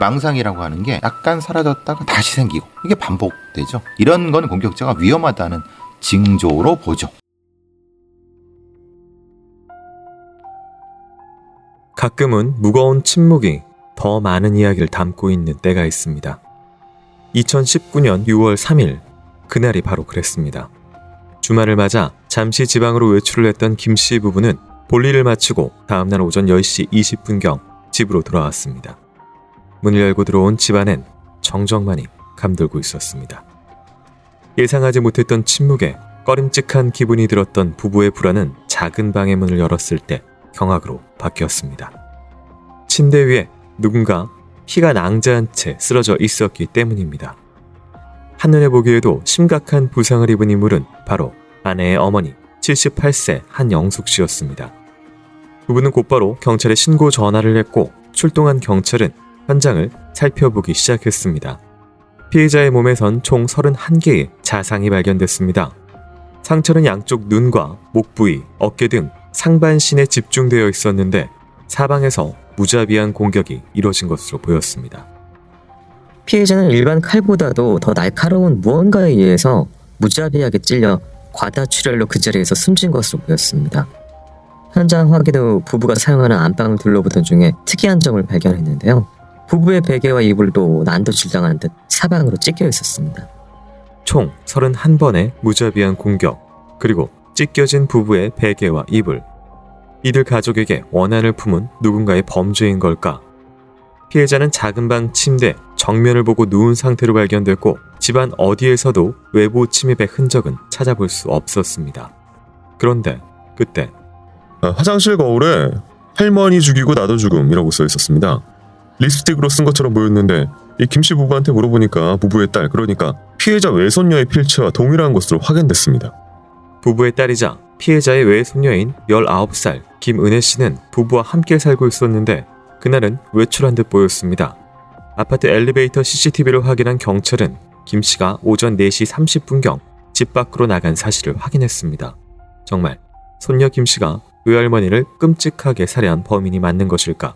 망상이라고 하는 게 약간 사라졌다가 다시 생기고 이게 반복되죠. 이런 건 공격자가 위험하다는 징조로 보죠. 가끔은 무거운 침묵이 더 많은 이야기를 담고 있는 때가 있습니다. 2019년 6월 3일, 그날이 바로 그랬습니다. 주말을 맞아 잠시 지방으로 외출을 했던 김씨 부부는 볼일을 마치고 다음날 오전 10시 20분경 집으로 돌아왔습니다. 문을 열고 들어온 집안엔 정적만이 감돌고 있었습니다. 예상하지 못했던 침묵에 꺼림칙한 기분이 들었던 부부의 불안은 작은 방의 문을 열었을 때 경악으로 바뀌었습니다. 침대 위에 누군가 피가 낭자한 채 쓰러져 있었기 때문입니다. 한눈에 보기에도 심각한 부상을 입은 인물은 바로 아내의 어머니 78세 한영숙 씨였습니다. 부부는 곧바로 경찰에 신고 전화를 했고 출동한 경찰은 현장을 살펴보기 시작했습니다. 피해자의 몸에선 총 31개의 자상이 발견됐습니다. 상처는 양쪽 눈과 목 부위, 어깨 등 상반신에 집중되어 있었는데 사방에서 무자비한 공격이 이뤄진 것으로 보였습니다. 피해자는 일반 칼보다도 더 날카로운 무언가에 의해서 무자비하게 찔려 과다출혈로 그 자리에서 숨진 것으로 보였습니다. 현장 확인 후 부부가 사용하는 안방을 둘러보던 중에 특이한 점을 발견했는데요. 부부의 베개와 이불도 난도질당한 듯 사방으로 찢겨 있었습니다. 총 31번의 무자비한 공격, 그리고 찢겨진 부부의 베개와 이불. 이들 가족에게 원한을 품은 누군가의 범죄인 걸까? 피해자는 작은 방 침대 정면을 보고 누운 상태로 발견됐고 집안 어디에서도 외부 침입의 흔적은 찾아볼 수 없었습니다. 그런데 그때 화장실 거울에 할머니 죽이고 나도 죽음이라고 써 있었습니다. 립스틱으로 쓴 것처럼 보였는데 이 김씨 부부한테 물어보니까 부부의 딸, 그러니까 피해자 외손녀의 필체와 동일한 것으로 확인됐습니다. 부부의 딸이자 피해자의 외손녀인 19살 김은혜 씨는 부부와 함께 살고 있었는데 그날은 외출한 듯 보였습니다. 아파트 엘리베이터 CCTV를 확인한 경찰은 김 씨가 오전 4시 30분경 집 밖으로 나간 사실을 확인했습니다. 정말 손녀 김 씨가 외할머니를 끔찍하게 살해한 범인이 맞는 것일까?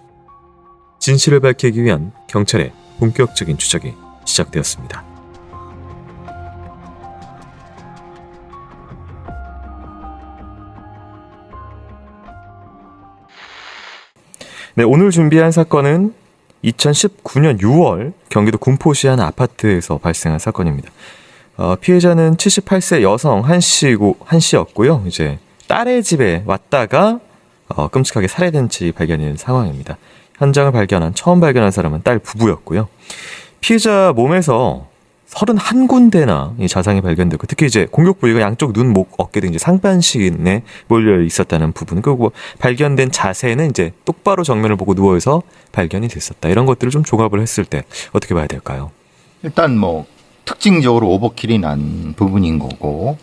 진실을 밝히기 위한 경찰의 본격적인 추적이 시작되었습니다. 네, 오늘 준비한 사건은 2019년 6월 경기도 군포시 한 아파트에서 발생한 사건입니다. 피해자는 78세 여성 한 씨였고요. 이제 딸의 집에 왔다가 끔찍하게 살해된 채 발견된 상황입니다. 현장을 처음 발견한 사람은 딸 부부였고요. 피해자 몸에서 31군데나 이 자상이 발견됐고 특히 이제 공격 부위가 양쪽 눈, 목, 어깨 등 이제 상반신에 몰려 있었다는 부분, 그리고 발견된 자세는 이제 똑바로 정면을 보고 누워서 발견이 됐었다. 이런 것들을 좀 종합을 했을 때 어떻게 봐야 될까요? 일단 특징적으로 오버킬이 난 부분인 거고,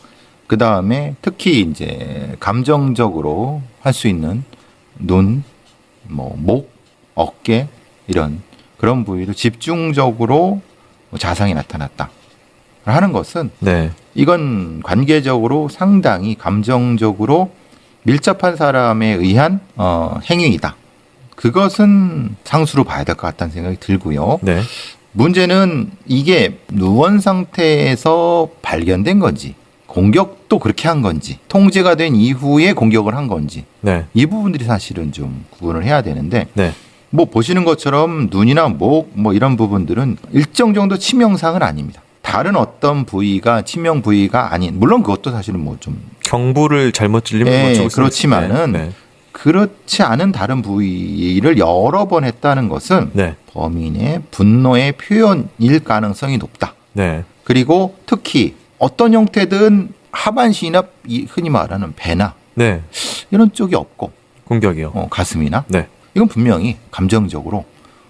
그 다음에 특히 이제 감정적으로 할 수 있는 눈, 목, 어깨 이런 그런 부위로 집중적으로 자상이 나타났다 하는 것은 네. 이건 관계적으로 상당히 감정적으로 밀접한 사람에 의한 행위이다. 그것은 상수로 봐야 될 것 같다는 생각이 들고요. 네. 문제는 이게 누원 상태에서 발견된 건지, 공격도 그렇게 한 건지, 통제가 된 이후에 공격을 한 건지, 네. 이 부분들이 사실은 좀 구분을 해야 되는데, 네. 보시는 것처럼 눈이나 목 이런 부분들은 일정 정도 치명상은 아닙니다. 다른 어떤 부위가 치명 부위가 아닌, 물론 그것도 사실은 좀 경부를 잘못 찔리면 그렇지만은 네. 그렇지 않은 다른 부위를 여러 번 했다는 것은 네. 범인의 분노의 표현일 가능성이 높다. 네. 그리고 특히 어떤 형태든 하반신이나 흔히 말하는 배나 네. 이런 쪽이 없고 공격이요. 가슴이나 네. 이건 분명히 감정적으로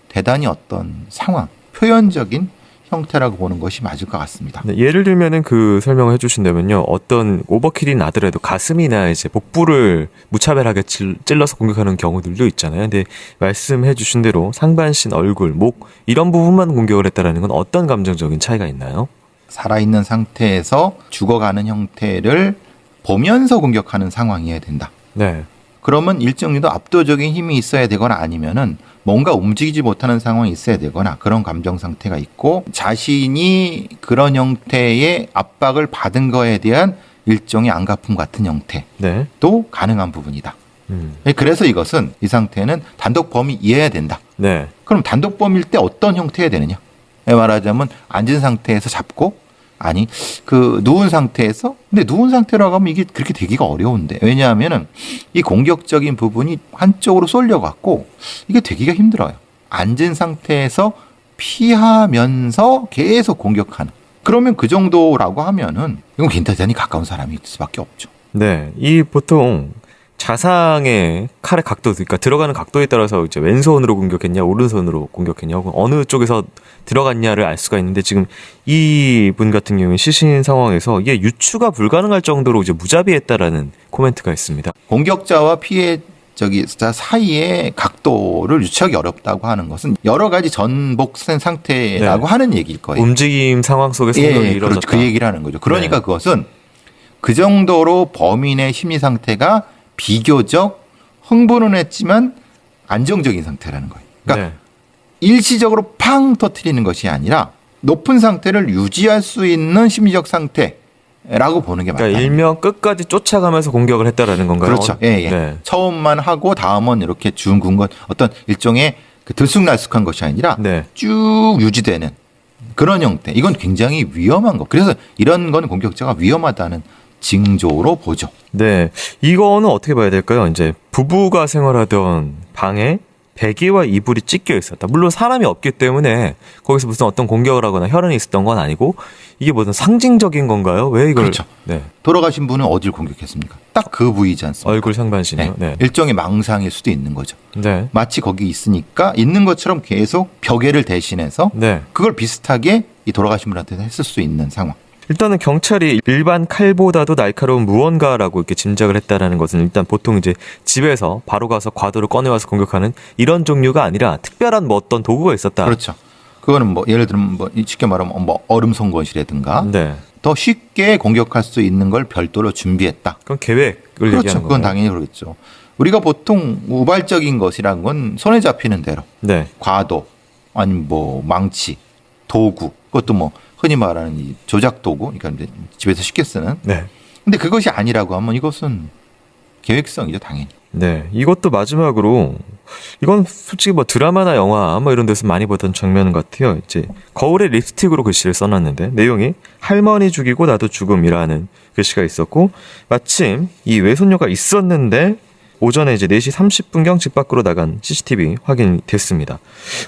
대단히 어떤 상황, 표현적인 형태라고 보는 것이 맞을 것 같습니다. 네, 예를 들면은 그 설명을 해주신다면요, 어떤 오버킬이 나더라도 가슴이나 이제 복부를 무차별하게 찔러서 공격하는 경우들도 있잖아요. 근데 말씀해주신 대로 상반신, 얼굴, 목 이런 부분만 공격을 했다라는 건 어떤 감정적인 차이가 있나요? 살아있는 상태에서 죽어가는 형태를 보면서 공격하는 상황이어야 된다. 네. 그러면 일정 정도 압도적인 힘이 있어야 되거나 아니면은 뭔가 움직이지 못하는 상황이 있어야 되거나 그런 감정 상태가 있고 자신이 그런 형태의 압박을 받은 거에 대한 일종의 안갚음 같은 형태도 네. 가능한 부분이다. 그래서 이것은 이 상태는 단독 범위이어야 된다. 네. 그럼 단독 범위일 때 어떤 형태여야 되느냐? 말하자면 앉은 상태에서 잡고 아니 그 누운 상태에서 근데 누운 상태라고 하면 이게 그렇게 되기가 어려운데 왜냐하면은 이 공격적인 부분이 한쪽으로 쏠려갖고 이게 되기가 힘들어요. 앉은 상태에서 피하면서 계속 공격하는 그러면 그 정도라고 하면은 이건 대단히 가까운 사람이 있을 수밖에 없죠. 네. 이 보통 자상의 칼의 각도, 그러니까 들어가는 각도에 따라서 이제 왼손으로 공격했냐, 오른손으로 공격했냐, 혹은 어느 쪽에서 들어갔냐를 알 수가 있는데 지금 이분 같은 경우는 시신 상황에서 이게 유추가 불가능할 정도로 이제 무자비했다라는 코멘트가 있습니다. 공격자와 피해자 사이의 각도를 유추하기 어렵다고 하는 것은 여러 가지 전복된 상태라고 하는 얘기일 거예요. 움직임 상황 속에서 공격이 그렇죠. 이루어졌다. 그 얘기를 하는 거죠. 그러니까 네. 그것은 그 정도로 범인의 심리 상태가 비교적 흥분은 했지만 안정적인 상태라는 거예요. 그러니까 네. 일시적으로 팡 터트리는 것이 아니라 높은 상태를 유지할 수 있는 심리적 상태라고 보는 게 맞다. 그러니까 일명 끝까지 쫓아가면서 공격을 했다라는 건가요? 그렇죠. 예, 예. 네. 처음만 하고 다음은 이렇게 중군 것 어떤 일종의 그 들쑥날쑥한 것이 아니라 네. 쭉 유지되는 그런 형태. 이건 굉장히 위험한 거. 그래서 이런 건 공격자가 위험하다는 징조로 보죠. 네. 이거는 어떻게 봐야 될까요? 이제 부부가 생활하던 방에 베개와 이불이 찢겨 있었다. 물론 사람이 없기 때문에 거기서 무슨 어떤 공격을 하거나 혈흔이 있었던 건 아니고 이게 무슨 상징적인 건가요? 왜 이걸? 그렇죠. 네. 돌아가신 분은 어딜 공격했습니까? 딱 그 부위지 않습니까? 얼굴 상반신이요. 네. 일종의 망상일 수도 있는 거죠. 네. 마치 거기 있으니까 있는 것처럼 계속 벽에를 대신해서 네. 그걸 비슷하게 이 돌아가신 분한테 했을 수 있는 상황. 일단은 경찰이 일반 칼보다도 날카로운 무언가라고 이렇게 짐작을 했다라는 것은 일단 보통 이제 집에서 바로 가서 과도를 꺼내와서 공격하는 이런 종류가 아니라 특별한 뭐 어떤 도구가 있었다. 그렇죠. 그거는 뭐 예를 들면 뭐 쉽게 말하면 뭐 얼음 송곳이라든가 네. 더 쉽게 공격할 수 있는 걸 별도로 준비했다. 그건 계획을 그렇죠. 얘기하는 그건 거예요. 당연히 그러겠죠. 우리가 보통 우발적인 것이란 건 손에 잡히는 대로 네. 과도 아니면 뭐 망치, 도구 그것도 뭐 흔히 말하는 이 조작 도구, 그러니까 이제 집에서 쉽게 쓰는. 네. 근데 그것이 아니라고 하면 이것은 계획성이죠, 당연히. 네. 이것도 마지막으로 이건 솔직히 뭐 드라마나 영화 뭐 이런 데서 많이 보던 장면 같아요. 이제 거울에 립스틱으로 글씨를 써놨는데 내용이 할머니 죽이고 나도 죽음이라는 글씨가 있었고 마침 이 외손녀가 있었는데 오전에 이제 4시 30분경 집 밖으로 나간 CCTV 확인이 됐습니다.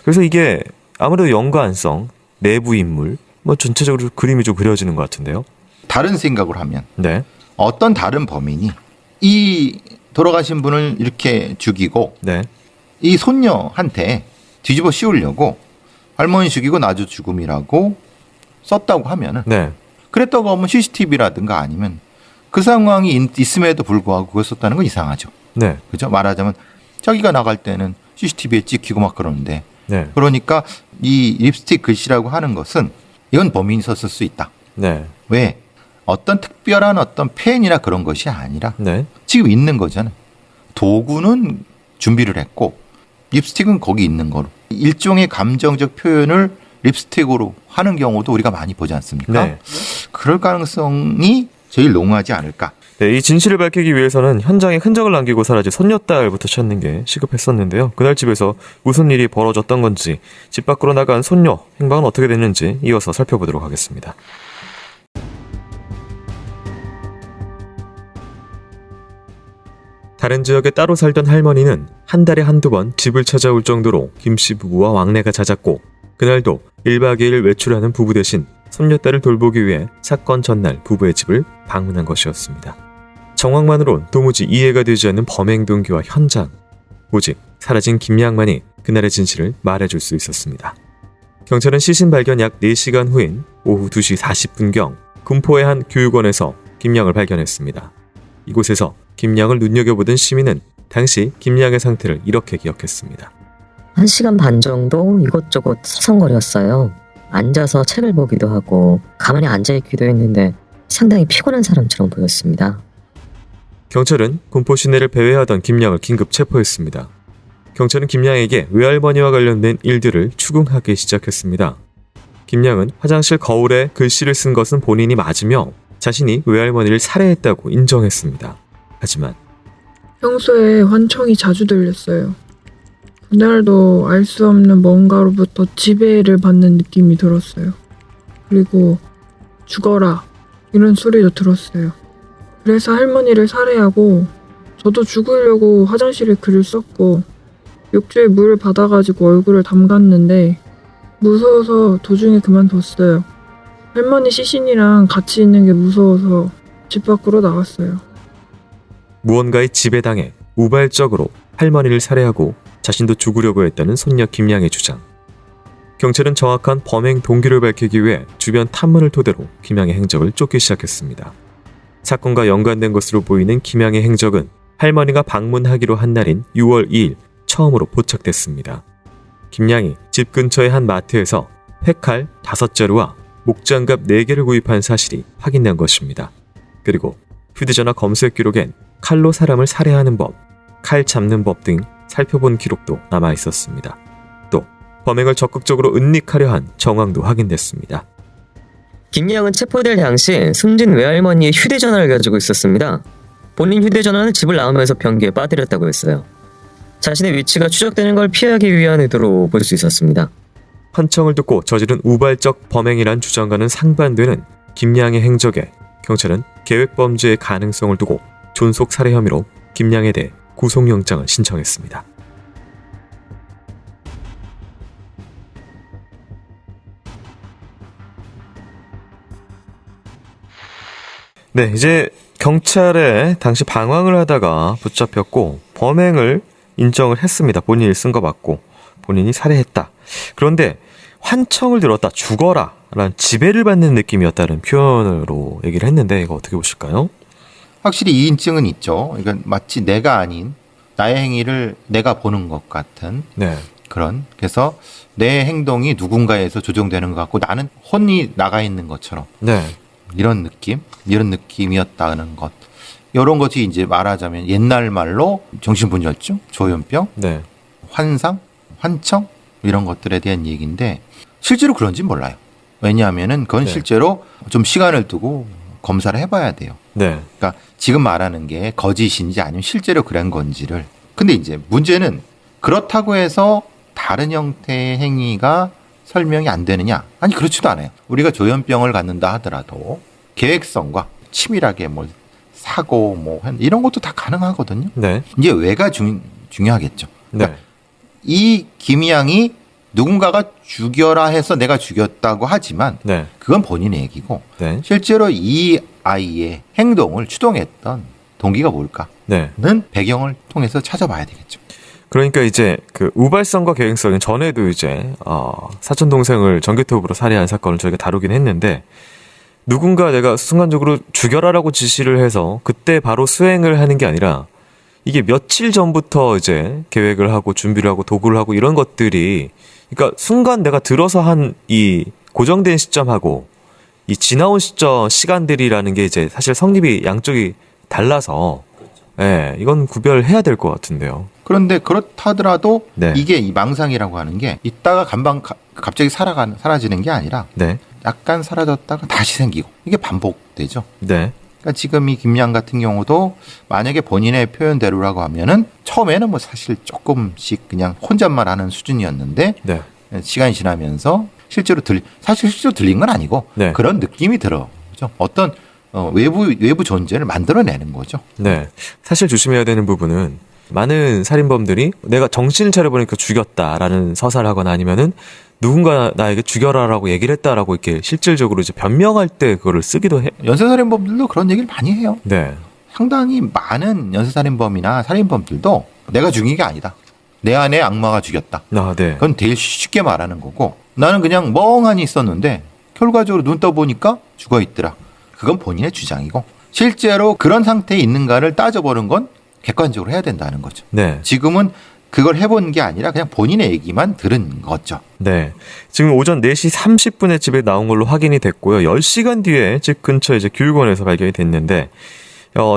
그래서 이게 아무래도 연관성, 내부 인물, 뭐 전체적으로 그림이 좀 그려지는 것 같은데요. 다른 생각을 하면 네, 어떤 다른 범인이 이 돌아가신 분을 이렇게 죽이고 네, 이 손녀한테 뒤집어 씌우려고 할머니 죽이고 나도 죽음이라고 썼다고 하면은 네, 그랬다고 하면 CCTV라든가 아니면 그 상황이 있음에도 불구하고 그걸 썼다는 건 이상하죠. 네, 그죠? 말하자면 자기가 나갈 때는 CCTV에 찍히고 막 그러는데 네, 그러니까 이 립스틱 글씨라고 하는 것은 이건 범인이 썼을 수 있다. 네, 왜? 어떤 특별한 어떤 펜이나 그런 것이 아니라 네, 지금 있는 거잖아요. 도구는 준비를 했고 립스틱은 거기 있는 거로 일종의 감정적 표현을 립스틱으로 하는 경우도 우리가 많이 보지 않습니까? 네. 그럴 가능성이 제일 농후하지 않을까. 네, 이 진실을 밝히기 위해서는 현장에 흔적을 남기고 사라진 손녀딸부터 찾는 게 시급했었는데요. 그날 집에서 무슨 일이 벌어졌던 건지, 집 밖으로 나간 손녀 행방은 어떻게 됐는지 이어서 살펴보도록 하겠습니다. 다른 지역에 따로 살던 할머니는 한 달에 한두 번 집을 찾아올 정도로 김씨 부부와 왕래가 잦았고 그날도 1박 2일 외출하는 부부 대신 손녀딸을 돌보기 위해 사건 전날 부부의 집을 방문한 것이었습니다. 정황만으론 도무지 이해가 되지 않는 범행 동기와 현장, 오직 사라진 김양만이 그날의 진실을 말해줄 수 있었습니다. 경찰은 시신 발견 약 4시간 후인 오후 2시 40분경 군포의 한 교육원에서 김양을 발견했습니다. 이곳에서 김양을 눈여겨보던 시민은 당시 김양의 상태를 이렇게 기억했습니다. 1시간 반 정도 이것저것 서성거렸어요. 앉아서 책을 보기도 하고 가만히 앉아있기도 했는데 상당히 피곤한 사람처럼 보였습니다. 경찰은 공포 시내를 배회하던 김양을 긴급 체포했습니다. 경찰은 김양에게 외할머니와 관련된 일들을 추궁하기 시작했습니다. 김양은 화장실 거울에 글씨를 쓴 것은 본인이 맞으며 자신이 외할머니를 살해했다고 인정했습니다. 하지만 평소에 환청이 자주 들렸어요. 그날도 알 수 없는 뭔가로부터 지배를 받는 느낌이 들었어요. 그리고 죽어라 이런 소리도 들었어요. 그래서 할머니를 살해하고 저도 죽으려고 화장실에 글을 썼고 욕조에 물을 받아가지고 얼굴을 담갔는데 무서워서 도중에 그만뒀어요. 할머니 시신이랑 같이 있는 게 무서워서 집 밖으로 나왔어요. 무언가에 지배당해 우발적으로 할머니를 살해하고 자신도 죽으려고 했다는 손녀 김양의 주장. 경찰은 정확한 범행 동기를 밝히기 위해 주변 탐문을 토대로 김양의 행적을 쫓기 시작했습니다. 사건과 연관된 것으로 보이는 김양의 행적은 할머니가 방문하기로 한 날인 6월 2일 처음으로 포착됐습니다. 김양이 집 근처의 한 마트에서 회칼 5자루와 목장갑 4개를 구입한 사실이 확인된 것입니다. 그리고 휴대전화 검색 기록엔 칼로 사람을 살해하는 법, 칼 잡는 법 등 살펴본 기록도 남아 있었습니다. 또 범행을 적극적으로 은닉하려 한 정황도 확인됐습니다. 김양은 체포될 당시 숨진 외할머니의 휴대전화를 가지고 있었습니다. 본인 휴대전화는 집을 나오면서 변기에 빠뜨렸다고 했어요. 자신의 위치가 추적되는 걸 피하기 위한 의도로 볼 수 있었습니다. 환청을 듣고 저지른 우발적 범행이란 주장과는 상반되는 김양의 행적에 경찰은 계획범죄의 가능성을 두고 존속 살해 혐의로 김양에 대해 구속영장을 신청했습니다. 네, 이제 경찰에 당시 방황을 하다가 붙잡혔고 범행을 인정을 했습니다. 본인이 쓴 거 맞고 본인이 살해했다. 그런데 환청을 들었다, 죽어라 라는 지배를 받는 느낌이었다는 표현으로 얘기를 했는데 이거 어떻게 보실까요? 확실히 2인증은 있죠. 그러니까 마치 내가 아닌 나의 행위를 내가 보는 것 같은 네, 그런, 그래서 내 행동이 누군가에서 조종되는 것 같고 나는 혼이 나가 있는 것처럼 네, 이런 느낌이었다는 것. 이런 것이 이제 말하자면 옛날 말로 정신분열증, 조현병, 네, 환상, 환청 이런 것들에 대한 얘기인데 실제로 그런지 몰라요. 왜냐하면은 그건 네. 실제로 좀 시간을 두고 검사를 해봐야 돼요. 네, 그러니까 지금 말하는 게 거짓인지 아니면 실제로 그런 건지를. 근데 이제 문제는 그렇다고 해서 다른 형태의 행위가 설명이 안 되느냐? 아니 그렇지도 않아요. 우리가 조현병을 갖는다 하더라도 계획성과 치밀하게 뭐 사고 뭐 이런 것도 다 가능하거든요. 네, 이제 왜가 중요하겠죠. 네, 이 김양이 누군가가 죽여라 해서 내가 죽였다고 하지만 네, 그건 본인의 얘기고 네, 실제로 이 아이의 행동을 추동했던 동기가 뭘까는 네. 배경을 통해서 찾아봐야 되겠죠. 그러니까 이제 그 우발성과 계획성은 전에도 이제 사촌 동생을 전개톱으로 살해한 사건을 저희가 다루긴 했는데 누군가 내가 순간적으로 죽여라라고 지시를 해서 그때 바로 수행을 하는 게 아니라 이게 며칠 전부터 이제 계획을 하고 준비를 하고 도구를 하고 이런 것들이 그러니까 순간 내가 들어서 한 이 고정된 시점하고 이 지나온 시간들이라는 게 이제 사실 성립이 양쪽이 달라서 예, 이건 구별해야 될 것 같은데요. 그런데 그렇다 하더라도 네. 이게 이 망상이라고 하는 게 있다가 갑자기 사라지는 게 아니라 네, 약간 사라졌다가 다시 생기고 이게 반복되죠. 네, 그러니까 지금 이 김양 같은 경우도 만약에 본인의 표현대로라고 하면은 처음에는 뭐 사실 조금씩 그냥 혼잣말 하는 수준이었는데 네, 시간이 지나면서 실제로 들린 건 아니고 네. 그런 느낌이 들어. 그죠? 어떤 외부 존재를 만들어내는 거죠. 네. 사실 조심해야 되는 부분은 많은 살인범들이 내가 정신을 차려보니까 죽였다라는 서사를 하거나 아니면은 누군가 나에게 죽여라라고 얘기를 했다라고 이렇게 실질적으로 이제 변명할 때 그거를 쓰기도 해. 연쇄살인범들도 그런 얘기를 많이 해요. 네. 상당히 많은 연쇄살인범이나 살인범들도 내가 죽인 게 아니다. 내 안에 악마가 죽였다. 아, 네. 그건 되게 쉽게 말하는 거고 나는 그냥 멍하니 있었는데 결과적으로 눈 떠보니까 죽어 있더라. 그건 본인의 주장이고 실제로 그런 상태에 있는가를 따져보는 건 객관적으로 해야 된다는 거죠. 네. 지금은 그걸 해본 게 아니라 그냥 본인의 얘기만 들은 거죠. 네. 지금 오전 4시 30분에 집에 나온 걸로 확인이 됐고요. 10시간 뒤에 집 근처 이제 교육원에서 발견이 됐는데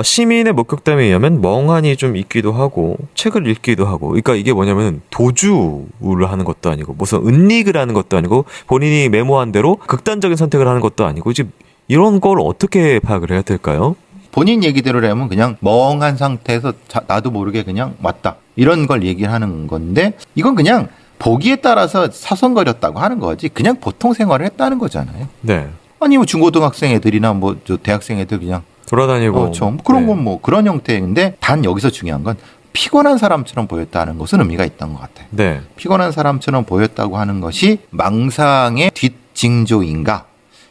시민의 목격담에 의하면 멍하니 좀 있기도 하고 책을 읽기도 하고, 그러니까 이게 뭐냐면 도주를 하는 것도 아니고 무슨 은닉을 하는 것도 아니고 본인이 메모한 대로 극단적인 선택을 하는 것도 아니고 이제 이런 걸 어떻게 파악을 해야 될까요? 본인 얘기대로라면 그냥 멍한 상태에서 나도 모르게 그냥 왔다, 이런 걸 얘기를 하는 건데, 이건 그냥 보기에 따라서 사선거렸다고 하는 거지 그냥 보통 생활을 했다는 거잖아요. 네. 아니 뭐 중고등학생 애들이나 뭐 저 대학생 애들 그냥 돌아다니고 그런 네. 건 뭐 그런 형태인데, 단 여기서 중요한 건 피곤한 사람처럼 보였다는 것은 의미가 있던 것 같아요. 네. 피곤한 사람처럼 보였다고 하는 것이 망상의 뒷징조인가?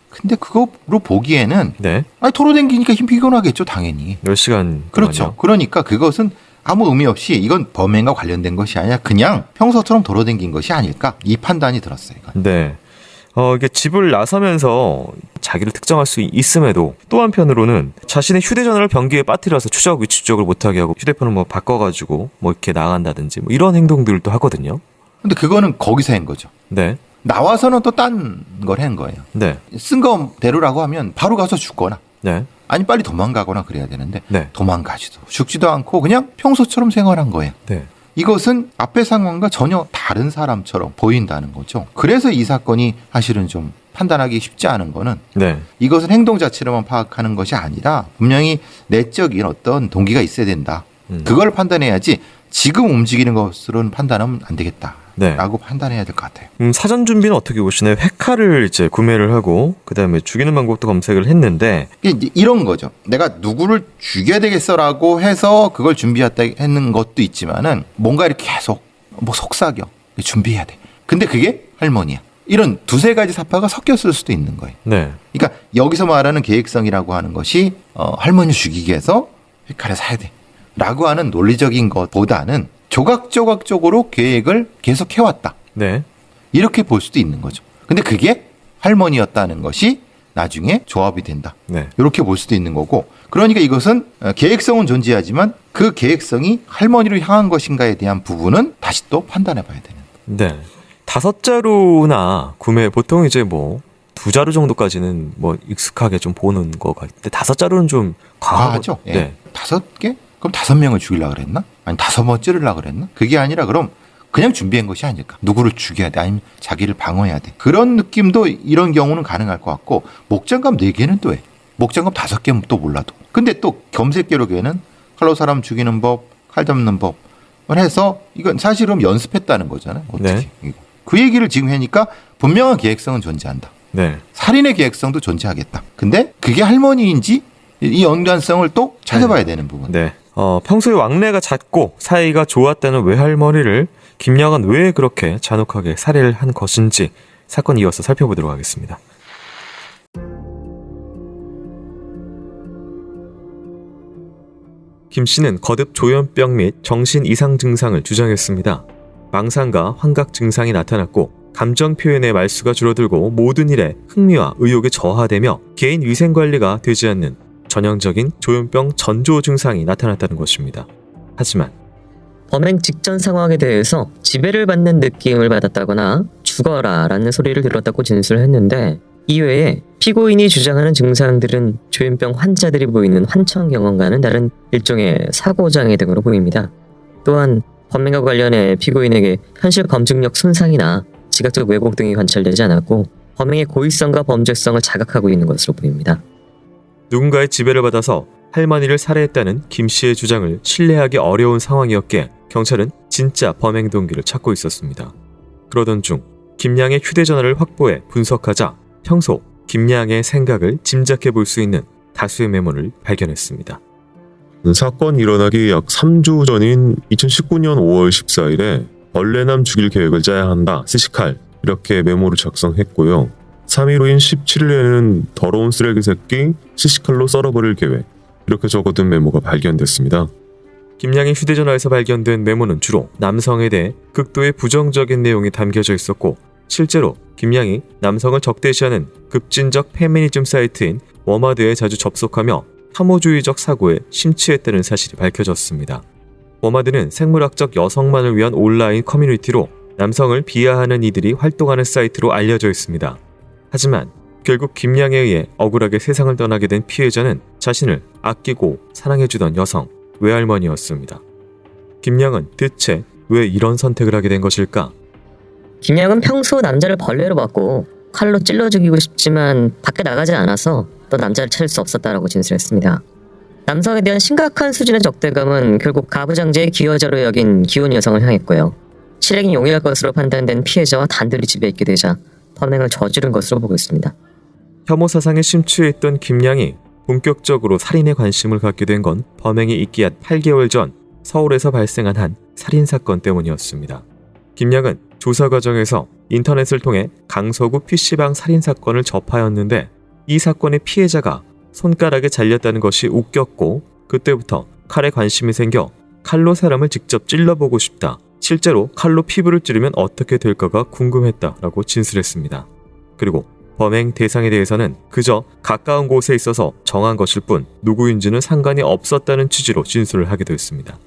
근데 그거로 보기에는 네. 아니 도로댕기니까 힘 피곤하겠죠, 당연히. 10시간 그렇죠. 그러니까 그것은 아무 의미 없이 이건 범행과 관련된 것이 아니라 그냥 평소처럼 도로댕긴 것이 아닐까, 이 판단이 들었어요. 이건. 네. 이게 집을 나서면서 자기를 특정할 수 있음에도 또 한편으로는 자신의 휴대전화를 변기에 빠뜨려서 추적 위치 추적을 못하게 하고 휴대폰을 뭐 바꿔가지고 뭐 이렇게 나간다든지 뭐 이런 행동들도 하거든요. 근데 그거는 거기서 한 거죠. 네. 나와서는 또 딴 걸 한 거예요. 네. 쓴 거대로라고 하면 바로 가서 죽거나 네. 아니 빨리 도망가거나 그래야 되는데 네. 도망가지도 죽지도 않고 그냥 평소처럼 생활한 거예요. 네. 이것은 앞의 상황과 전혀 다른 사람처럼 보인다는 거죠. 그래서 이 사건이 사실은 좀 판단하기 쉽지 않은 거는, 네. 이것은 행동 자체로만 파악하는 것이 아니라 분명히 내적인 어떤 동기가 있어야 된다. 그걸 판단해야지 지금 움직이는 것으로는 판단하면 안 되겠다. 네. 라고 판단해야 될 것 같아요. 사전 준비는 어떻게 보시나요? 회칼을 이제 구매를 하고 그다음에 죽이는 방법도 검색을 했는데, 이제 이런 거죠. 내가 누구를 죽여야 되겠어라고 해서 그걸 준비했다 했는 것도 있지만은 뭔가 이렇게 계속 뭐 속삭여 준비해야 돼. 근데 그게 할머니야. 이런 두세 가지 사파가 섞였을 수도 있는 거예요. 네. 그러니까 여기서 말하는 계획성이라고 하는 것이 할머니 죽이기 위해서 회칼을 사야 돼 라고 하는 논리적인 것보다는 조각조각적으로 계획을 계속 해왔다, 네. 이렇게 볼 수도 있는 거죠. 근데 그게 할머니였다는 것이 나중에 조합이 된다, 네. 이렇게 볼 수도 있는 거고, 그러니까 이것은 계획성은 존재하지만 그 계획성이 할머니를 향한 것인가에 대한 부분은 다시 또 판단해 봐야 되는. 네. 5자루나 구매, 보통 이제 뭐 2자루 정도까지는 뭐 익숙하게 좀 보는 거 같은데 5자루는 좀 과하죠. 예. 네. 5개? 그럼 5명을 죽이려고 그랬나? 아니 5번 찌르려고 그랬나? 그게 아니라 그럼 그냥 준비한 것이 아닐까? 누구를 죽여야 돼? 아니면 자기를 방어해야 돼? 그런 느낌도 이런 경우는 가능할 것 같고, 목장갑 4개는 또 해. 목장갑 5개는 또 몰라도. 근데 또 겸색계록에는 칼로 사람 죽이는 법, 칼 잡는 법을 해서 이건 사실은 연습했다는 거잖아요. 어떻게. 네. 그 얘기를 지금 하니까 분명한 계획성은 존재한다. 네. 살인의 계획성도 존재하겠다. 근데 그게 할머니인지 이 연관성을 또 찾아봐야 되는 부분. 네. 평소에 왕래가 잦고 사이가 좋았다는 외할머니를 김양은 왜 그렇게 잔혹하게 살해를 한 것인지 사건 이어서 살펴보도록 하겠습니다. 김 씨는 거듭 조현병 및 정신 이상 증상을 주장했습니다. 망상과 환각 증상이 나타났고 감정 표현의 말수가 줄어들고 모든 일에 흥미와 의욕이 저하되며 개인 위생 관리가 되지 않는 전형적인 조현병 전조 증상이 나타났다는 것입니다. 하지만 범행 직전 상황에 대해서 지배를 받는 느낌을 받았다거나 죽어라 라는 소리를 들었다고 진술했는데, 이외에 피고인이 주장하는 증상들은 조현병 환자들이 보이는 환청 경험과는 다른 일종의 사고장애 등으로 보입니다. 또한 범행과 관련해 피고인에게 현실 검증력 손상이나 지각적 왜곡 등이 관찰되지 않았고 범행의 고의성과 범죄성을 자각하고 있는 것으로 보입니다. 누군가의 지배를 받아서 할머니를 살해했다는 김 씨의 주장을 신뢰하기 어려운 상황이었기에 경찰은 진짜 범행 동기를 찾고 있었습니다. 그러던 중 김양의 휴대전화를 확보해 분석하자 평소 김양의 생각을 짐작해 볼 수 있는 다수의 메모를 발견했습니다. 사건이 일어나기 약 3주 전인 2019년 5월 14일에 벌레남 죽일 계획을 짜야 한다, 스시칼, 이렇게 메모를 작성했고요. 3일 후인 17일에는 더러운 쓰레기 새끼, 스시칼로 썰어버릴 계획, 이렇게 적어둔 메모가 발견됐습니다. 김양의 휴대전화에서 발견된 메모는 주로 남성에 대해 극도의 부정적인 내용이 담겨져 있었고, 실제로 김양이 남성을 적대시하는 급진적 페미니즘 사이트인 워마드에 자주 접속하며 혐오주의적 사고에 심취했다는 사실이 밝혀졌습니다. 워마드는 생물학적 여성만을 위한 온라인 커뮤니티로 남성을 비하하는 이들이 활동하는 사이트로 알려져 있습니다. 하지만 결국 김양에 의해 억울하게 세상을 떠나게 된 피해자는 자신을 아끼고 사랑해주던 여성, 외할머니였습니다. 김양은 대체 왜 이런 선택을 하게 된 것일까? 김양은 평소 남자를 벌레로 봤고 칼로 찔러 죽이고 싶지만 밖에 나가지 않아서 또 남자를 찾을 수 없었다라고 진술했습니다. 남성에 대한 심각한 수준의 적대감은 결국 가부장제의 기여자로 여긴 기혼 여성을 향했고요. 실행이 용이할 것으로 판단된 피해자와 단둘이 집에 있게 되자 범행을 저지른 것으로 보고 있습니다. 혐오 사상에 심취했던 김양이 본격적으로 살인에 관심을 갖게 된 건 범행이 있기 약 8개월 전 서울에서 발생한 한 살인사건 때문이었습니다. 김양은 조사 과정에서 인터넷을 통해 강서구 PC방 살인사건을 접하였는데 이 사건의 피해자가 손가락에 잘렸다는 것이 웃겼고 그때부터 칼에 관심이 생겨 칼로 사람을 직접 찔러보고 싶다. 실제로 칼로 피부를 찌르면 어떻게 될까가 궁금했다라고 진술했습니다. 그리고 범행 대상에 대해서는 그저 가까운 곳에 있어서 정한 것일 뿐 누구인지는 상관이 없었다는 취지로 진술을 하게 되었습니다.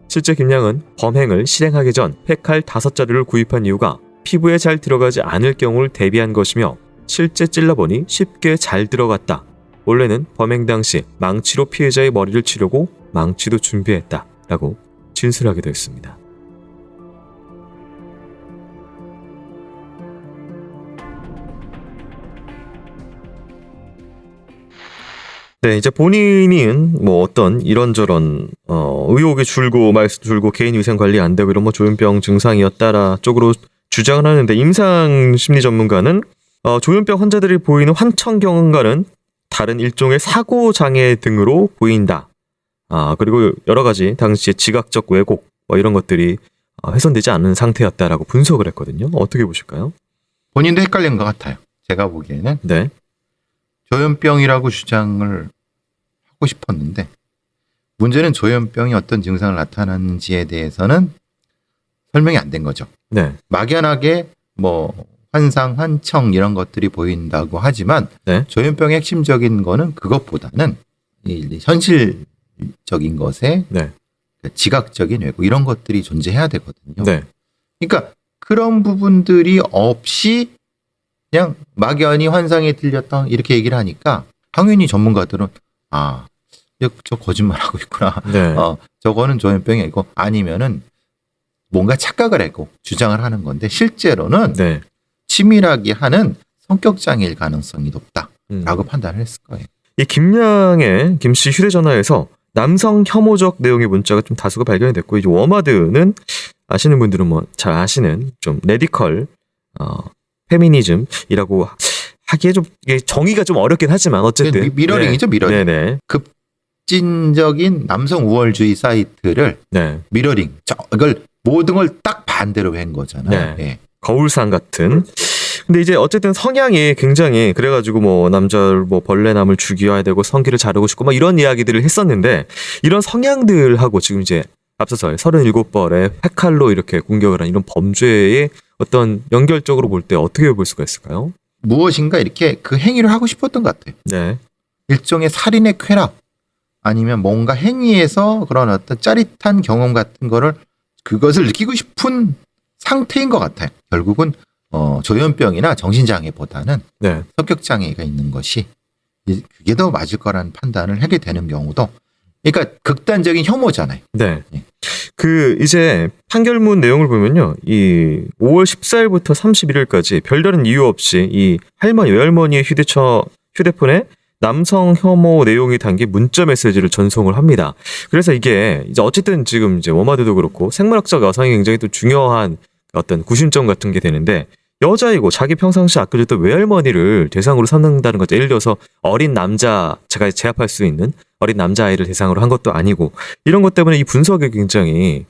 실제 김양은 범행을 실행하기 전 패칼 5자루를 구입한 이유가 피부에 잘 들어가지 않을 경우를 대비한 것이며 실제 찔러보니 쉽게 잘 들어갔다. 원래는 범행 당시 망치로 피해자의 머리를 치려고 망치도 준비했다 라고 진술하게 되었습니다. 네, 이제 본인은 뭐 어떤 이런저런 의혹이 줄고 말수 줄고 개인 위생 관리 안 되고 이런 뭐 조현병 증상이었다라 쪽으로 주장을 하는데 임상 심리 전문가는 조현병 환자들이 보이는 환청 경험과는 다른 일종의 사고 장애 등으로 보인다. 그리고 여러 가지 당시의 지각적 왜곡 뭐 이런 것들이 훼손되지 않은 상태였다라고 분석을 했거든요. 어떻게 보실까요? 본인도 헷갈린 것 같아요. 제가 보기에는 네, 조현병이라고 주장을 하고 싶었는데 문제는 조현병이 어떤 증상을 나타나는지에 대해서는 설명이 안 된 거죠. 네, 막연하게 뭐 환상, 환청 이런 것들이 보인다고 하지만 네. 조현병의 핵심적인 거는 그것보다는 이 현실적인 것에 네, 지각적인 왜곡 이런 것들이 존재해야 되거든요. 네, 그러니까 그런 부분들이 없이 그냥 막연히 환상에 들렸다 이렇게 얘기를 하니까 당연히 전문가들은 저 거짓말하고 있구나. 네. 저거는 조현병이 아니고 아니면은 뭔가 착각을 하고 주장을 하는 건데 실제로는 네. 치밀하게 하는 성격 장애일 가능성이 높다라고 음. 판단을 했을 거예요. 이 김양의 김씨 휴대전화에서 남성 혐오적 내용의 문자가 좀 다수가 발견이 됐고 이제 워마드는 아시는 분들은 뭐 잘 아시는 좀 레디컬 페미니즘이라고 하기에 좀 이게 정의가 좀 어렵긴 하지만 어쨌든 미러링이죠, 미러링. 네네. 급진적인 남성 우월주의 사이트를 네. 미러링. 이걸 모든 걸 딱 반대로 한 거잖아요. 네. 예. 거울상 같은. 근데 이제 어쨌든 성향이 굉장히 그래가지고 뭐 남자를 뭐 벌레남을 죽여야 되고 성기를 자르고 싶고 막 이런 이야기들을 했었는데 이런 성향들하고 지금 이제 앞서서 37벌의 패칼로 이렇게 공격을 한 이런 범죄의 어떤 연결적으로 볼 때 어떻게 볼 수가 있을까요? 무엇인가 이렇게 그 행위를 하고 싶었던 것 같아요. 네. 일종의 살인의 쾌락 아니면 뭔가 행위에서 그런 어떤 짜릿한 경험 같은 거를 그것을 느끼고 싶은 상태인 것 같아요. 결국은 조현병이나 정신장애보다는 네. 성격장애가 있는 것이 그게 더 맞을 거라는 판단을 하게 되는 경우도 그러니까 극단적인 혐오잖아요. 네. 예. 그 이제 판결문 내용을 보면요. 이 5월 14일부터 31일까지 별다른 이유 없이 이 외할머니의 휴대폰에 남성 혐오 내용이 담긴 문자 메시지를 전송을 합니다. 그래서 이게 이제 어쨌든 지금 이제 워마드도 그렇고 생물학적 여성이 굉장히 또 중요한 어떤 구심점 같은 게 되는데 여자이고 자기 평상시 아껴줬던 외할머니를 대상으로 삼는다는 거죠. 예를 들어서 어린 남자, 제가 제압할 수 있는 어린 남자아이를 대상으로 한 것도 아니고 이런 것 때문에 이 분석이 굉장히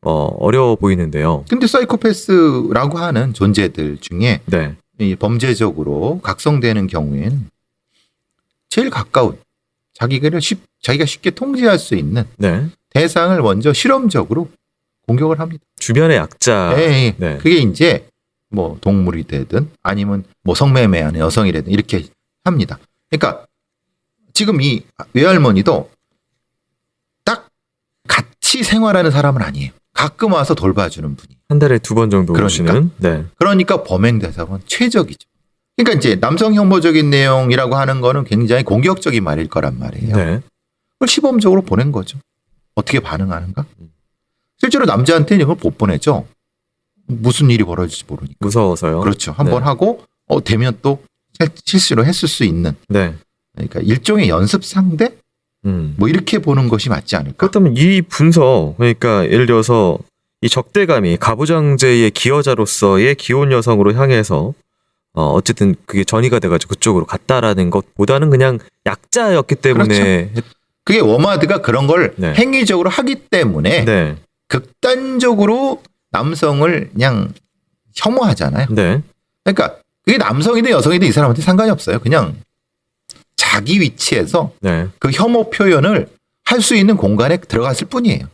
어려워 보이는데요. 근데 사이코패스라고 하는 존재들 중에 네. 이 범죄적으로 각성되는 경우에는 제일 가까운 자기가 쉽게 통제할 수 있는 네. 대상을 먼저 실험적으로 공격을 합니다. 주변의 약자. 네. 네. 그게 이제 뭐 동물이 되든 아니면 뭐 성매매하는 여성이라든 이렇게 합니다. 그러니까 지금 이 외할머니도 딱 같이 생활하는 사람은 아니에요. 가끔 와서 돌봐주는 분이. 한 달에 2번 정도 그러니까. 오시는. 네. 그러니까 범행 대상은 최적이죠. 그러니까 이제 남성 혐오적인 내용이라고 하는 거는 굉장히 공격적인 말일 거란 말이에요. 네. 그걸 시범적으로 보낸 거죠. 어떻게 반응하는가? 실제로 남자한테는 이걸 못 보내죠. 무슨 일이 벌어질지 모르니까. 무서워서요. 그렇죠. 한번 네. 하고 되면 또 실수로 했을 수 있는. 네. 그러니까 일종의 연습 상대? 뭐 이렇게 보는 것이 맞지 않을까? 그렇다면 이 분석, 그러니까 예를 들어서 이 적대감이 가부장제의 기여자로서의 기혼 여성으로 향해서 어쨌든 그게 전이가 돼가지고 그쪽으로 갔다라는 것보다는 그냥 약자였기 때문에 그게 워마드가 그런 걸 네. 행위적으로 하기 때문에 네, 극단적으로 남성을 그냥 혐오하잖아요. 네, 그러니까 그게 남성이든 여성이든 이 사람한테 상관이 없어요. 그냥 자기 위치에서 네. 그 혐오 표현을 할 수 있는 공간에 들어갔을 뿐이에요.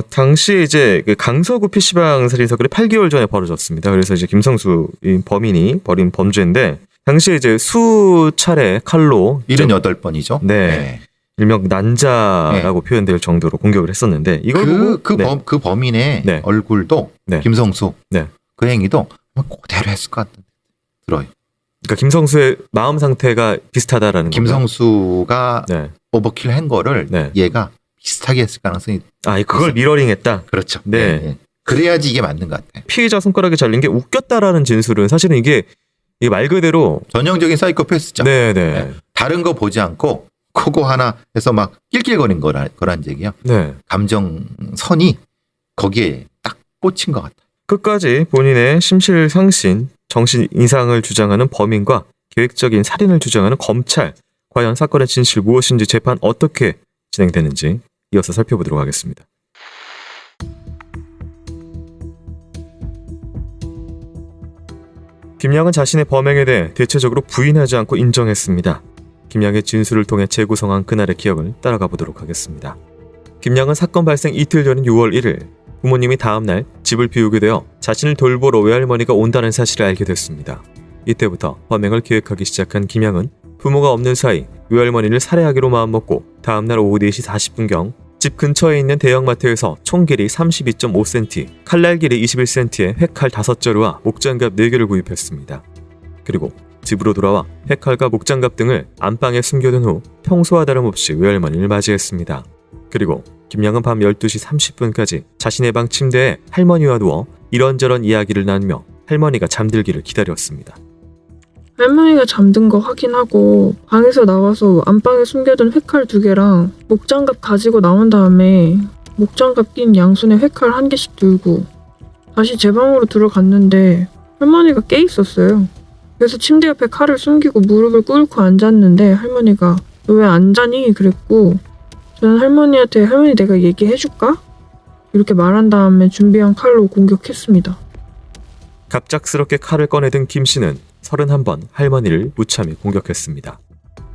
당시 이제 그 강서구 PC방 살인 사건이 8개월 전에 벌어졌습니다. 그래서 이제 김성수 이 범인이 벌인 범죄인데 당시에 이제 수차례 칼로 78번이죠. 네. 일명 난자라고 표현될 정도로 공격을 했었는데 이걸 보고 네. 그 범인의 네. 얼굴도 네. 김성수 네. 그 행위도 그대로 했을 것 같은데 들어요. 그러니까 김성수의 마음 상태가 비슷하다라는 거죠. 김성수가 네. 오버킬 한 거를 네. 얘가 비슷하게 했을 가능성이 그걸 미러링했다. 그렇죠. 네. 그래야지 이게 맞는 것 같아. 피해자 손가락에 잘린 게 웃겼다라는 진술은 사실은 이게 말 그대로 전형적인 사이코패스죠. 네. 다른 거 보지 않고 그거 하나 해서 막 낄낄거린 거란 얘기야. 네. 감정선이 거기에 딱 꽂힌 것 같아. 끝까지 본인의 심실상신, 정신 이상을 주장하는 범인과 계획적인 살인을 주장하는 검찰, 과연 사건의 진실 무엇인지 재판 어떻게 진행되는지 이어서 살펴보도록 하겠습니다. 김양은 자신의 범행에 대해 대체적으로 부인하지 않고 인정했습니다. 김양의 진술을 통해 재구성한 그날의 기억을 따라가 보도록 하겠습니다. 김양은 사건 발생 이틀 전인 6월 1일 부모님이 다음날 집을 비우게 되어 자신을 돌보러 외할머니가 온다는 사실을 알게 됐습니다. 이때부터 범행을 계획하기 시작한 김양은 부모가 없는 사이 외할머니를 살해하기로 마음먹고 다음날 오후 4시 40분경 집 근처에 있는 대형마트에서 총 길이 32.5cm, 칼날 길이 21cm의 회칼 5자루와 목장갑 4개를 구입했습니다. 그리고 집으로 돌아와 회칼과 목장갑 등을 안방에 숨겨둔 후 평소와 다름없이 외할머니를 맞이했습니다. 그리고 김양은 밤 12시 30분까지 자신의 방 침대에 할머니와 누워 이런저런 이야기를 나누며 할머니가 잠들기를 기다렸습니다. 할머니가 잠든 거 확인하고 방에서 나와서 안방에 숨겨둔 회칼 2개랑 목장갑 가지고 나온 다음에 목장갑 낀 양손에 회칼 1개씩 들고 다시 제 방으로 들어갔는데 할머니가 깨 있었어요. 그래서 침대 옆에 칼을 숨기고 무릎을 꿇고 앉았는데 할머니가 너 왜 안 자니? 그랬고 저는 할머니한테 할머니 내가 얘기해줄까? 이렇게 말한 다음에 준비한 칼로 공격했습니다. 갑작스럽게 칼을 꺼내든 김씨는 31번 할머니를 무참히 공격했습니다.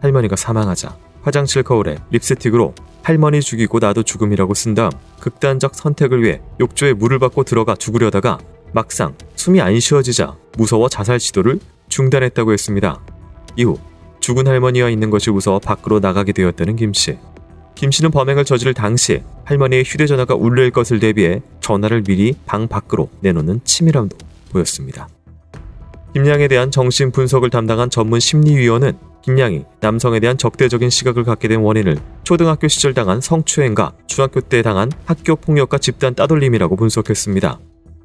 할머니가 사망하자 화장실 거울에 립스틱으로 할머니 죽이고 나도 죽음이라고 쓴 다음 극단적 선택을 위해 욕조에 물을 받고 들어가 죽으려다가 막상 숨이 안 쉬어지자 무서워 자살 시도를 중단했다고 했습니다. 이후 죽은 할머니와 있는 것이 무서워 밖으로 나가게 되었다는 김씨. 김씨는 범행을 저지를 당시에 할머니의 휴대전화가 울릴 것을 대비해 전화를 미리 방 밖으로 내놓는 치밀함도 보였습니다. 김양에 대한 정신 분석을 담당한 전문 심리위원은 김양이 남성에 대한 적대적인 시각을 갖게 된 원인을 초등학교 시절 당한 성추행과 중학교 때 당한 학교 폭력과 집단 따돌림이라고 분석했습니다.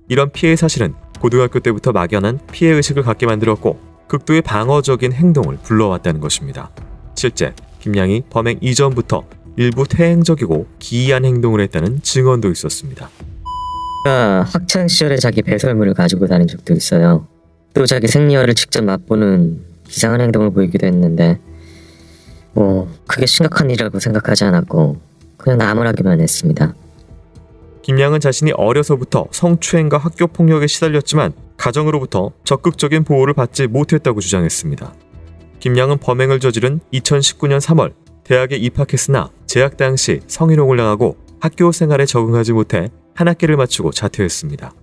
이런 피해 사실은 고등학교 때부터 막연한 피해의식을 갖게 만들었고 극도의 방어적인 행동을 불러왔다는 것입니다. 실제 김양이 범행 이전부터 일부 퇴행적이고 기이한 행동을 했다는 증언도 있었습니다. 학창 시절에 자기 배설물을 가지고 다닌 적도 있어요. 또 자기 생리혈을 직접 맛보는 이상한 행동을 보이기도 했는데 그게 심각한 일이라고 생각하지 않았고 그냥 나무라기만 했습니다. 김양은 자신이 어려서부터 성추행과 학교 폭력에 시달렸지만 가정으로부터 적극적인 보호를 받지 못했다고 주장했습니다. 김양은 범행을 저지른 2019년 3월 대학에 입학했으나 재학 당시 성희롱을 당하고 학교 생활에 적응하지 못해 한 학기를 마치고 자퇴했습니다.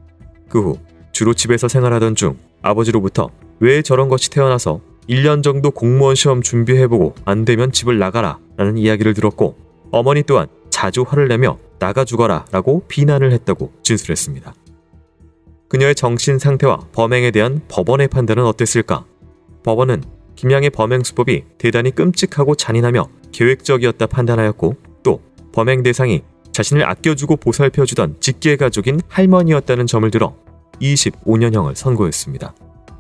그 후 주로 집에서 생활하던 중 아버지로부터 왜 저런 것이 태어나서 1년 정도 공무원 시험 준비해보고 안 되면 집을 나가라 라는 이야기를 들었고 어머니 또한 자주 화를 내며 나가 죽어라 라고 비난을 했다고 진술했습니다. 그녀의 정신 상태와 범행에 대한 법원의 판단은 어땠을까? 법원은 김양의 범행 수법이 대단히 끔찍하고 잔인하며 계획적이었다 판단하였고 또 범행 대상이 자신을 아껴주고 보살펴주던 직계 가족인 할머니였다는 점을 들어 25년형을 선고했습니다.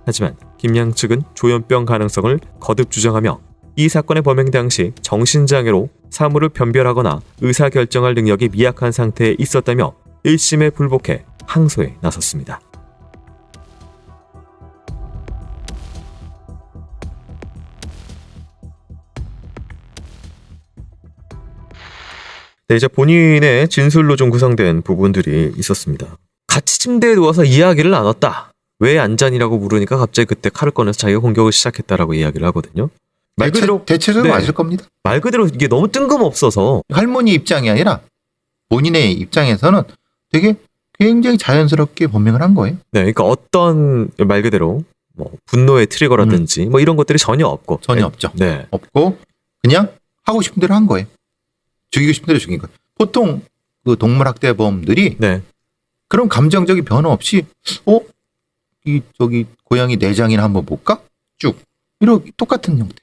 하지만 김양 측은 조현병 가능성을 거듭 주장하며 이 사건의 범행 당시 정신장애로 사물을 변별하거나 의사결정할 능력이 미약한 상태에 있었다며 1심에 불복해 항소에 나섰습니다. 네, 이제 본인의 진술로 좀 구성된 부분들이 있었습니다. 같이 침대에 누워서 이야기를 나눴다. 왜 안 자니라고 물으니까 갑자기 그때 칼을 꺼내서 자기가 공격을 시작했다라고 이야기를 하거든요. 말 그대로 대체적으로 네. 맞을 겁니다. 말 그대로 이게 너무 뜬금없어서 할머니 입장이 아니라 본인의 입장에서는 되게 굉장히 자연스럽게 범행을 한 거예요. 네, 그러니까 어떤 말 그대로 뭐 분노의 트리거라든지 뭐 이런 것들이 전혀 없고 전혀 없죠. 네, 없고 그냥 하고 싶은 대로 한 거예요. 죽이고 싶은 대로 죽인 거예요. 보통 그 동물학대범들이 네, 그런 감정적인 변화 없이 이 저기 고양이 내장이나 한번 볼까? 쭉 이렇게 똑같은 형태.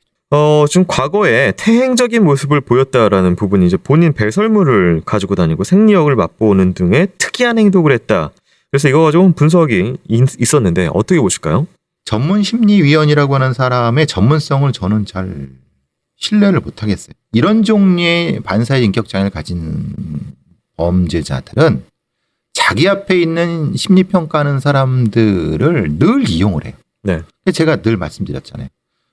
지금 과거에 태행적인 모습을 보였다라는 부분이 이제 본인 배설물을 가지고 다니고 생리역을 맛보는 등의 특이한 행동을 했다. 그래서 이거 가지고 분석이 있었는데 어떻게 보실까요? 전문 심리위원이라고 하는 사람의 전문성을 저는 잘 신뢰를 못 하겠어요. 이런 종류의 반사의 인격 장애를 가진 범죄자들은 자기 앞에 있는 심리평가하는 사람들을 늘 이용을 해요. 네, 제가 늘 말씀드렸잖아요.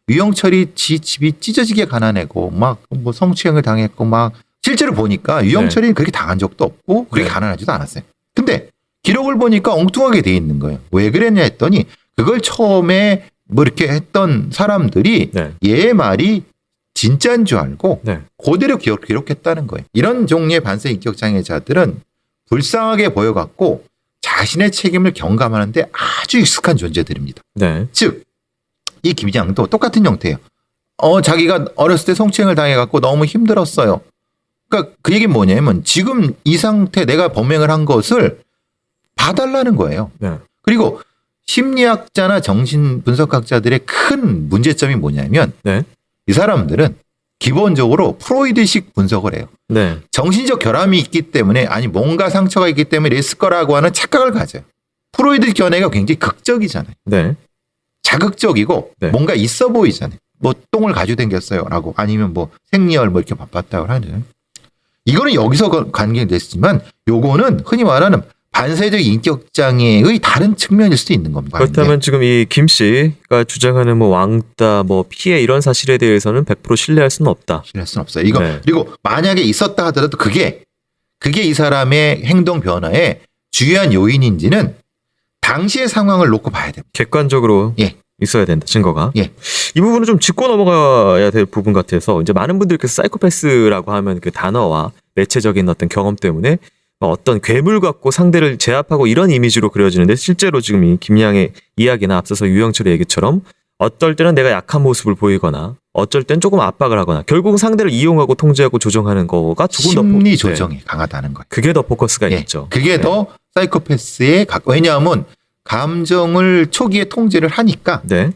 유영철이 집이 찢어지게 가난하고 막 뭐 성추행을 당했고 막 실제로 보니까 유영철이 그렇게 당한 적도 없고 그렇게 네. 가난하지도 않았어요. 근데 기록을 보니까 엉뚱하게 돼 있는 거예요. 왜 그랬냐 했더니 그걸 처음에 뭐 이렇게 했던 사람들이 네, 얘의 말이 진짜인 줄 알고 네, 그대로 기록했다는 거예요. 이런 종류의 반사 인격 장애자들은 불쌍하게 보여갖고 자신의 책임을 경감하는데 아주 익숙한 존재들입니다. 네, 즉, 이 김양도 똑같은 형태예요. 자기가 어렸을 때 성추행을 당해갖고 너무 힘들었어요. 그러니까 그 얘기는 뭐냐면 지금 이 상태 내가 범행을 한 것을 봐달라는 거예요. 네, 그리고 심리학자나 정신분석학자들의 큰 문제점이 뭐냐면 네, 이 사람들은 기본적으로 프로이드식 분석을 해요. 네, 정신적 결함이 있기 때문에 아니 뭔가 상처가 있기 때문에 이랬을 거라고 하는 착각을 가져요. 프로이드 견해가 굉장히 극적이잖아요. 네, 자극적이고 네. 뭔가 있어 보이잖아요. 뭐 똥을 가지고 댕겼어요라고 아니면 뭐 생리열 뭐 이렇게 바빴다고 하는. 이거는 여기서 관계가 됐지만 요거는 흔히 말하는 반사적 인격 장애의 다른 측면일 수도 있는 겁니다. 그렇다면 지금 이 김 씨가 주장하는 뭐 왕따, 뭐 피해 이런 사실에 대해서는 100% 신뢰할 수는 없다. 신뢰할 수는 없어요. 이거 네. 그리고 만약에 있었다 하더라도 그게 이 사람의 행동 변화에 주요한 요인인지는 당시의 상황을 놓고 봐야 됩니다. 객관적으로 예. 있어야 된다, 증거가. 예. 이 부분은 좀 짚고 넘어가야 될 부분 같아서 이제 많은 분들께서 사이코패스라고 하면 그 단어와 매체적인 어떤 경험 때문에 어떤 괴물 같고 상대를 제압하고 이런 이미지로 그려지는데 실제로 지금 이 김양의 이야기나 앞서서 유영철의 얘기처럼 어떨 때는 내가 약한 모습을 보이거나 어쩔 땐 조금 압박을 하거나 결국 상대를 이용하고 통제하고 조정하는 거가 조금 더 심리 조정이 강하다는 거예요. 그게 더 포커스가 예. 있죠. 그게 네. 더 사이코패스에 왜냐하면 감정을 초기에 통제를 하니까 네.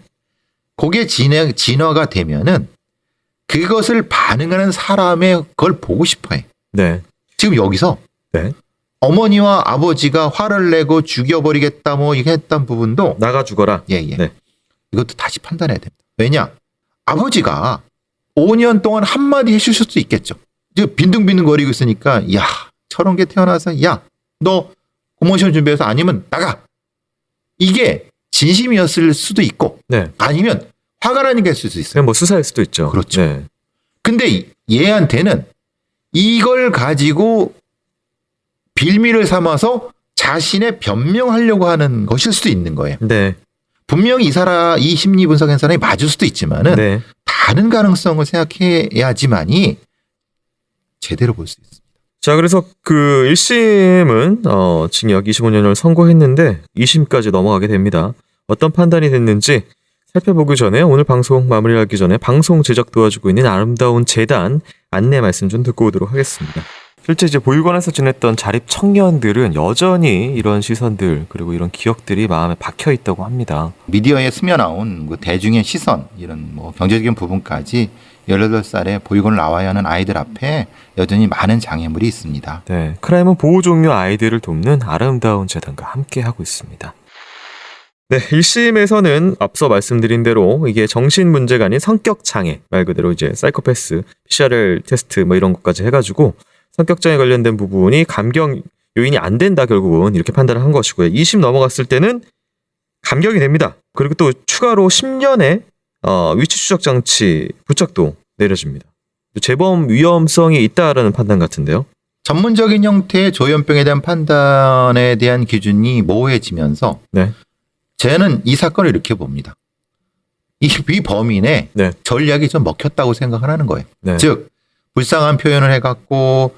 그게 진화가 되면은 그것을 반응하는 사람의 그걸 보고 싶어해. 네. 지금 여기서 네. 어머니와 아버지가 화를 내고 죽여버리겠다 뭐 이게 했던 부분도 나가 죽어라. 예. 네. 이것도 다시 판단해야 됩니다. 왜냐? 아버지가 5년 동안 한마디 해주실 수도 있겠죠. 지금 빈둥빈둥 거리고 있으니까 야 저런 게 태어나서 야 너 공무원 시험 준비해서 아니면 나가. 이게 진심이었을 수도 있고 네. 아니면 화가 나는 게 있을 수 있어요. 그냥 뭐 수사일 수도 있죠. 그렇죠. 네. 근데 얘한테는 이걸 가지고 빌미를 삼아서 자신의 변명하려고 하는 것일 수도 있는 거예요. 네. 분명히 이 심리 분석한 사람이 맞을 수도 있지만은 네. 다른 가능성을 생각해야지만이 제대로 볼 수 있습니다. 자, 그래서 그 1심은 징역 25년을 선고했는데 2심까지 넘어가게 됩니다. 어떤 판단이 됐는지 살펴보기 전에 오늘 방송 마무리하기 전에 방송 제작 도와주고 있는 아름다운 재단 안내 말씀 좀 듣고 오도록 하겠습니다. 실제 이제 보육원에서 지냈던 자립 청년들은 여전히 이런 시선들 그리고 이런 기억들이 마음에 박혀 있다고 합니다. 미디어에 스며나온 그 대중의 시선, 이런 뭐 경제적인 부분까지 18살에 보육원을 나와야 하는 아이들 앞에 여전히 많은 장애물이 있습니다. 네, 크라임은 보호 종료 아이들을 돕는 아름다운 재단과 함께 하고 있습니다. 네, 1심에서는 앞서 말씀드린 대로 이게 정신 문제가 아닌 성격 장애, 말 그대로 이제 사이코패스, PCR 테스트 뭐 이런 것까지 해가지고 성격 장애 관련된 부분이 감경 요인이 안 된다 결국은 이렇게 판단을 한 것이고요. 2심 넘어갔을 때는 감경이 됩니다. 그리고 또 추가로 10년의 위치 추적 장치 부착도 내려집니다. 재범 위험성이 있다라는 판단 같은데요. 전문적인 형태의 조현병에 대한 판단에 대한 기준이 모호해지면서 네. 저는 이 사건을 이렇게 봅니다. 이 범인의 네. 전략이 좀 먹혔다고 생각을 하는 거예요. 네. 즉 불쌍한 표현을 해갖고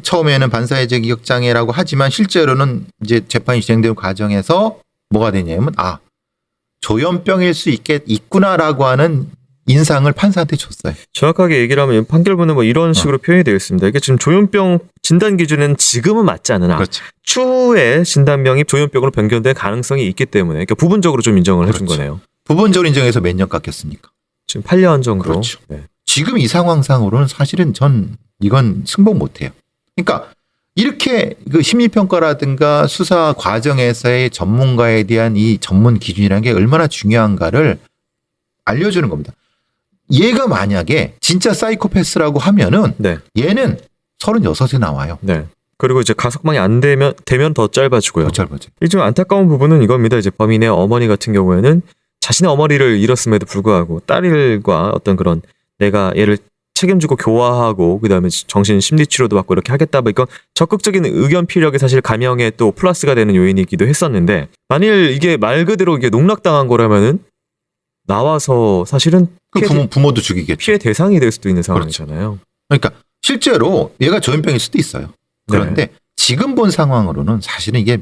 처음에는 반사회적 기억장애라고 하지만 실제로는 이제 재판이 진행되는 과정에서 뭐가 되냐면 조현병일 수 있구나라고 하는 인상을 판사한테 줬어요. 정확하게 얘기를 하면 판결문은 뭐 이런 식으로 표현이 되어 있습니다. 이게 지금 조현병 진단 기준에는 지금은 맞지 않으나 그렇죠. 추후에 진단명이 조현병으로 변경될 가능성이 있기 때문에 그러니까 부분적으로 좀 인정을 해준 그렇죠. 거네요. 부분적으로 인정해서 몇 년 깎였습니까? 지금 8년 정도. 그렇죠. 네. 지금 이 상황상으로는 사실은 전 이건 승복 못해요. 그러니까 이렇게 그 심리평가라든가 수사 과정에서의 전문가에 대한 이 전문 기준이라는 게 얼마나 중요한가를 알려주는 겁니다. 얘가 만약에 진짜 사이코패스라고 하면은 네. 얘는 36에 나와요. 네. 그리고 이제 가석방이 안 되면 더 짧아지고요. 못 짧아져. 좀 안타까운 부분은 이겁니다. 이제 범인의 어머니 같은 경우에는 자신의 어머니를 잃었음에도 불구하고 딸과 어떤 그런 내가 얘를 책임지고 교화하고 그다음에 정신 심리 치료도 받고 이렇게 하겠다. 뭐 이건 적극적인 의견 피력이 사실 감형에 또 플러스가 되는 요인이기도 했었는데 만일 이게 말 그대로 이게 농락당한 거라면은 나와서 사실은 부모도 죽이겠죠. 피해 대상이 될 수도 있는 상황이잖아요. 그러니까 실제로 얘가 조현병일 수도 있어요. 그런데 지금 본 상황으로는 사실은 이게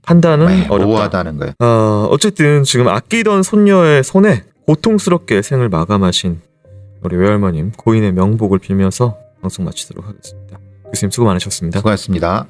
판단은 어렵다. 모호하다는 거예요. 어쨌든 지금 아끼던 손녀의 손에 고통스럽게 생을 마감하신 우리 외할머님 고인의 명복을 빌면서 방송 마치도록 하겠습니다. 교수님 수고 많으셨습니다. 수고하셨습니다.